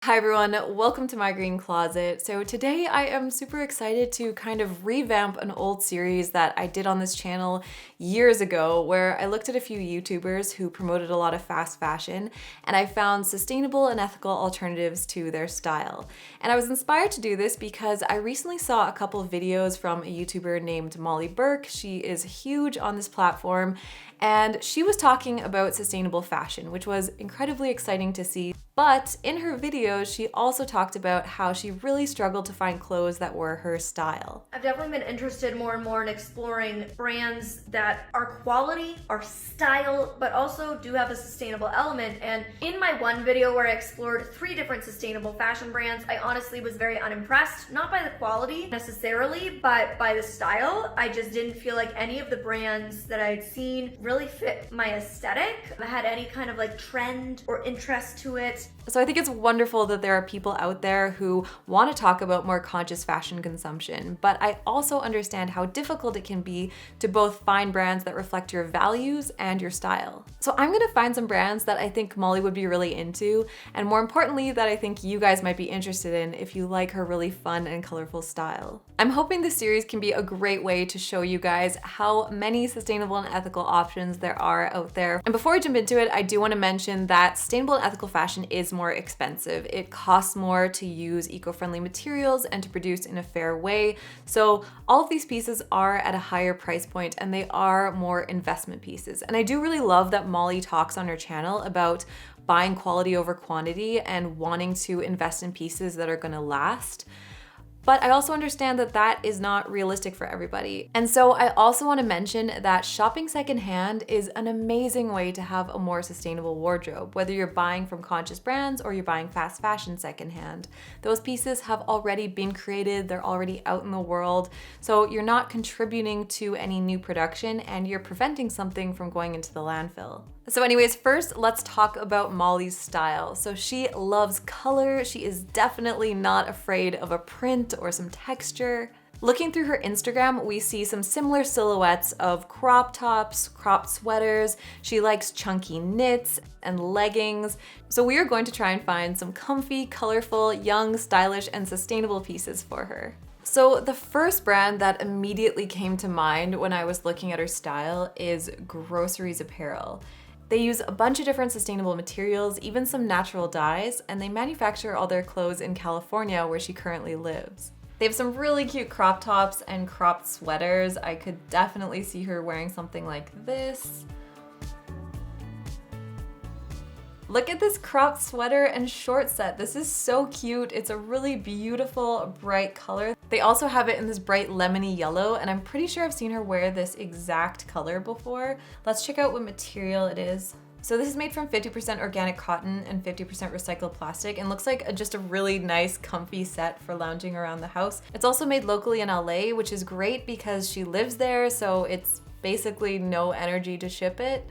Hi everyone, welcome to my green closet. So today I am super excited to kind of revamp an old series that I did on this channel years ago where I looked at a few YouTubers who promoted a lot of fast fashion and I found sustainable and ethical alternatives to their style. And I was inspired to do this because I recently saw a couple of videos from a YouTuber named Molly Burke. She is huge on this platform and she was talking about sustainable fashion, which was incredibly exciting to see. But in her videos, she also talked about how she really struggled to find clothes that were her style. I've definitely been interested more and more in exploring brands that are quality, are style, but also do have a sustainable element. And in my one video where I explored 3 different sustainable fashion brands, I honestly was very unimpressed, not by the quality necessarily, but by the style. I just didn't feel like any of the brands that I'd seen really fit my aesthetic. I had any kind of like trend or interest to it. So I think it's wonderful that there are people out there who want to talk about more conscious fashion consumption, but I also understand how difficult it can be to both find brands that reflect your values and your style. So I'm going to find some brands that I think Molly would be really into, and more importantly, that I think you guys might be interested in if you like her really fun and colorful style. I'm hoping this series can be a great way to show you guys how many sustainable and ethical options there are out there. And before I jump into it, I do want to mention that sustainable and ethical fashion is more expensive. It costs more to use eco-friendly materials and to produce in a fair way. So all of these pieces are at a higher price point and they are more investment pieces. And I do really love that Molly talks on her channel about buying quality over quantity and wanting to invest in pieces that are going to last. But I also understand that that is not realistic for everybody. And so I also want to mention that shopping secondhand is an amazing way to have a more sustainable wardrobe, whether you're buying from conscious brands or you're buying fast fashion secondhand. Those pieces have already been created, they're already out in the world, so you're not contributing to any new production and you're preventing something from going into the landfill. So anyways, first let's talk about Molly's style. So she loves color, she is definitely not afraid of a print or some texture. Looking through her Instagram, we see some similar silhouettes of crop tops, cropped sweaters. She likes chunky knits and leggings. So we are going to try and find some comfy, colorful, young, stylish, and sustainable pieces for her. So the first brand that immediately came to mind when I was looking at her style is Groceries apparel. They use a bunch of different sustainable materials, even some natural dyes, and they manufacture all their clothes in California where she currently lives. They have some really cute crop tops and cropped sweaters. I could definitely see her wearing something like this. Look at this cropped sweater and short set. This is so cute. It's a really beautiful, bright color. They also have it in this bright lemony yellow, and I'm pretty sure I've seen her wear this exact color before. Let's check out what material it is. So this is made from 50% organic cotton and 50% recycled plastic and looks like just a really nice, comfy set for lounging around the house. It's also made locally in LA, which is great because she lives there, so it's basically no energy to ship it.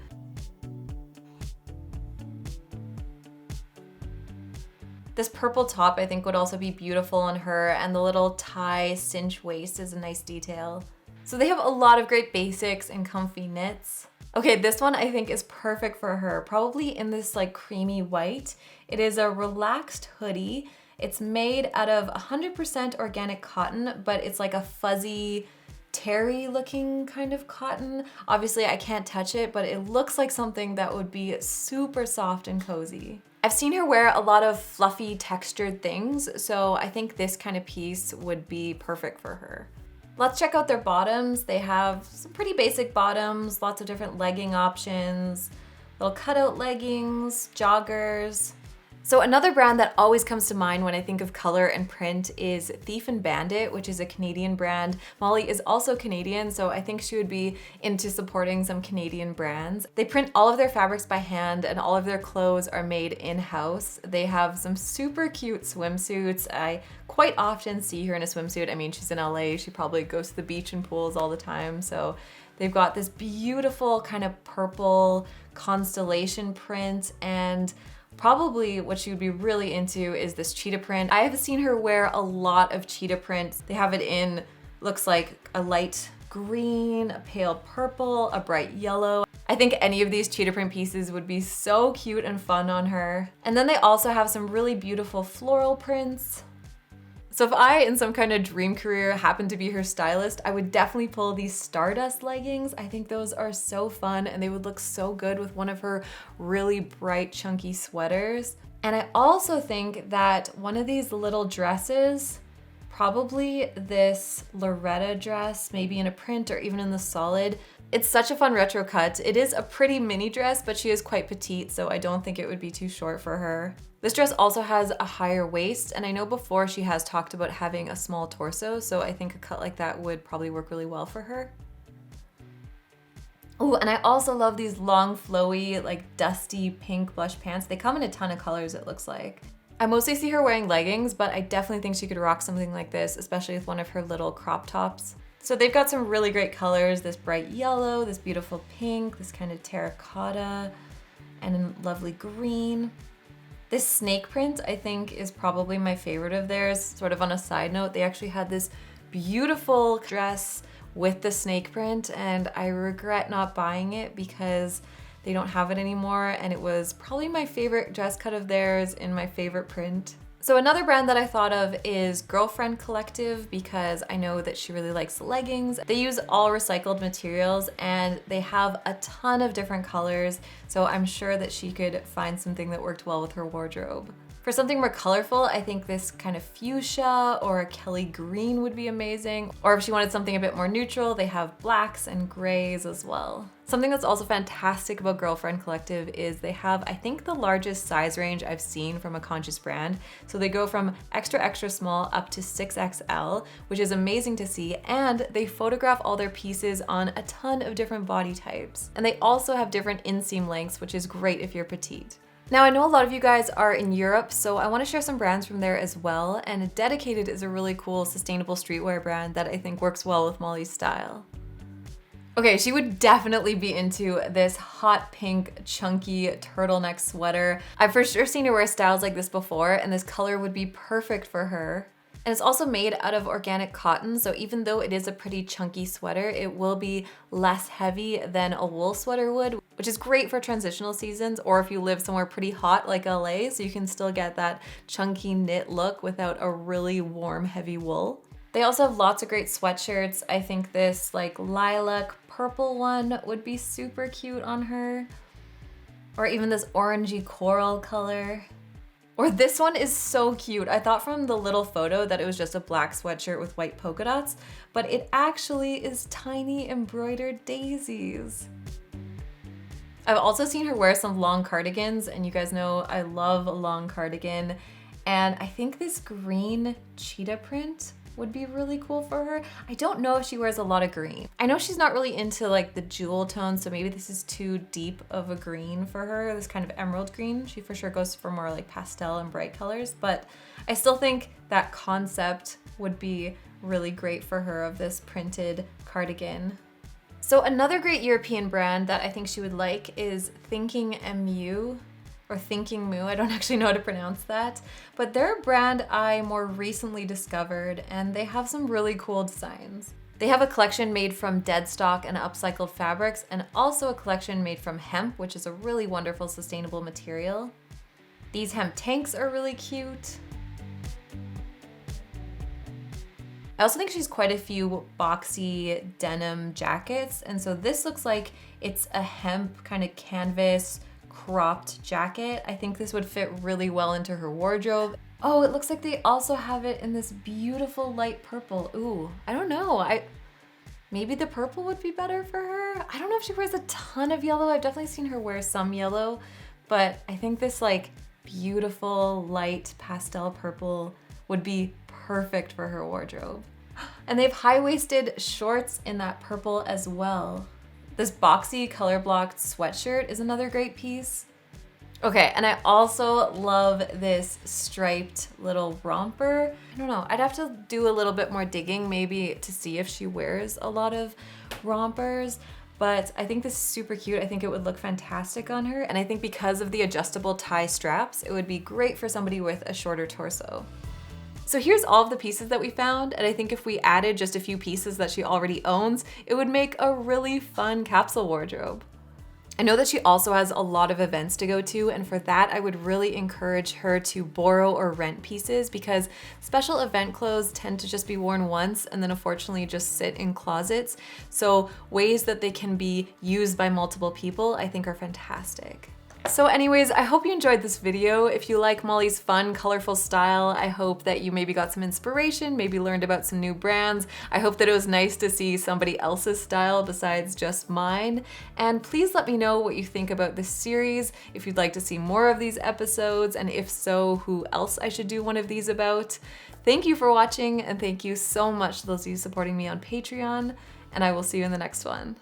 This purple top I think would also be beautiful on her, and the little tie cinch waist is a nice detail. So they have a lot of great basics and comfy knits. Okay, this one I think is perfect for her, probably in this like creamy white. It is a relaxed hoodie. It's made out of 100% organic cotton, but it's like a fuzzy, terry looking kind of cotton. Obviously I can't touch it, but it looks like something that would be super soft and cozy. I've seen her wear a lot of fluffy textured things, so I think this kind of piece would be perfect for her. Let's check out their bottoms. They have some pretty basic bottoms, lots of different legging options, little cutout leggings, joggers. So another brand that always comes to mind when I think of color and print is Thief and Bandit, which is a Canadian brand. Molly is also Canadian, so I think she would be into supporting some Canadian brands. They print all of their fabrics by hand and all of their clothes are made in-house. They have some super cute swimsuits. I quite often see her in a swimsuit. I mean, she's in LA, she probably goes to the beach and pools all the time, so they've got this beautiful kind of purple constellation print, and probably what she would be really into is this cheetah print. I have seen her wear a lot of cheetah print. They have it in, looks like a light green, a pale purple, a bright yellow. I think any of these cheetah print pieces would be so cute and fun on her. And then they also have some really beautiful floral prints. So if I, in some kind of dream career, happened to be her stylist, I would definitely pull these Stardust leggings. I think those are so fun and they would look so good with one of her really bright, chunky sweaters. And I also think that one of these little dresses, probably this Loretta dress, maybe in a print or even in the solid. It's such a fun retro cut. It is a pretty mini dress, but she is quite petite, so I don't think it would be too short for her. This dress also has a higher waist, and I know before she has talked about having a small torso, so I think a cut like that would probably work really well for her. Oh, and I also love these long, flowy, like dusty pink blush pants. They come in a ton of colors, it looks like. I mostly see her wearing leggings, but I definitely think she could rock something like this, especially with one of her little crop tops. So they've got some really great colors, this bright yellow, this beautiful pink, this kind of terracotta, and a lovely green. This snake print, I think, is probably my favorite of theirs. Sort of on a side note, they actually had this beautiful dress with the snake print, and I regret not buying it because they don't have it anymore, and it was probably my favorite dress cut of theirs in my favorite print. So another brand that I thought of is Girlfriend Collective because I know that she really likes leggings. They use all recycled materials and they have a ton of different colors, so I'm sure that she could find something that worked well with her wardrobe. For something more colorful, I think this kind of fuchsia or a Kelly green would be amazing. Or if she wanted something a bit more neutral, they have blacks and grays as well. Something that's also fantastic about Girlfriend Collective is they have, I think, the largest size range I've seen from a conscious brand. So they go from extra, extra small up to 6XL, which is amazing to see. And they photograph all their pieces on a ton of different body types. And they also have different inseam lengths, which is great if you're petite. Now, I know a lot of you guys are in Europe, so I want to share some brands from there as well, and Dedicated is a really cool sustainable streetwear brand that I think works well with Molly's style. Okay, she would definitely be into this hot pink chunky turtleneck sweater. I've for sure seen her wear styles like this before, and this color would be perfect for her. And it's also made out of organic cotton, so even though it is a pretty chunky sweater, it will be less heavy than a wool sweater would, which is great for transitional seasons or if you live somewhere pretty hot like LA, so you can still get that chunky knit look without a really warm, heavy wool. They also have lots of great sweatshirts. I think this like lilac purple one would be super cute on her. Or even this orangey coral color. Or this one is so cute. I thought from the little photo that it was just a black sweatshirt with white polka dots, but it actually is tiny embroidered daisies. I've also seen her wear some long cardigans, and you guys know I love a long cardigan. And I think this green cheetah print would be really cool for her. I don't know if she wears a lot of green. I know she's not really into like the jewel tones, so maybe this is too deep of a green for her, this kind of emerald green. She for sure goes for more like pastel and bright colors, but I still think that concept would be really great for her of this printed cardigan. So another great European brand that I think she would like is Thinking MU. Or Thinking Moo, I don't actually know how to pronounce that, but they're a brand I more recently discovered and they have some really cool designs. They have a collection made from dead stock and upcycled fabrics and also a collection made from hemp, which is a really wonderful sustainable material. These hemp tanks are really cute. I also think she's quite a few boxy denim jackets, and so this looks like it's a hemp kind of canvas cropped jacket. I think this would fit really well into her wardrobe. Oh, it looks like they also have it in this beautiful light purple. Ooh, I don't know. Maybe the purple would be better for her. I don't know if she wears a ton of yellow. I've definitely seen her wear some yellow, but I think this like beautiful light pastel purple would be perfect for her wardrobe. And they have high-waisted shorts in that purple as well. This boxy color blocked sweatshirt is another great piece. Okay, and I also love this striped little romper. I don't know, I'd have to do a little bit more digging maybe to see if she wears a lot of rompers, but I think this is super cute. I think it would look fantastic on her, and I think because of the adjustable tie straps, it would be great for somebody with a shorter torso. So here's all of the pieces that we found, and I think if we added just a few pieces that she already owns, it would make a really fun capsule wardrobe. I know that she also has a lot of events to go to, and for that I would really encourage her to borrow or rent pieces, because special event clothes tend to just be worn once and then unfortunately just sit in closets. So ways that they can be used by multiple people I think are fantastic. So anyways, I hope you enjoyed this video. If you like Molly's fun, colorful style, I hope that you maybe got some inspiration, maybe learned about some new brands. I hope that it was nice to see somebody else's style besides just mine. And please let me know what you think about this series, if you'd like to see more of these episodes, and if so, who else I should do one of these about. Thank you for watching, and thank you so much to those of you supporting me on Patreon, and I will see you in the next one.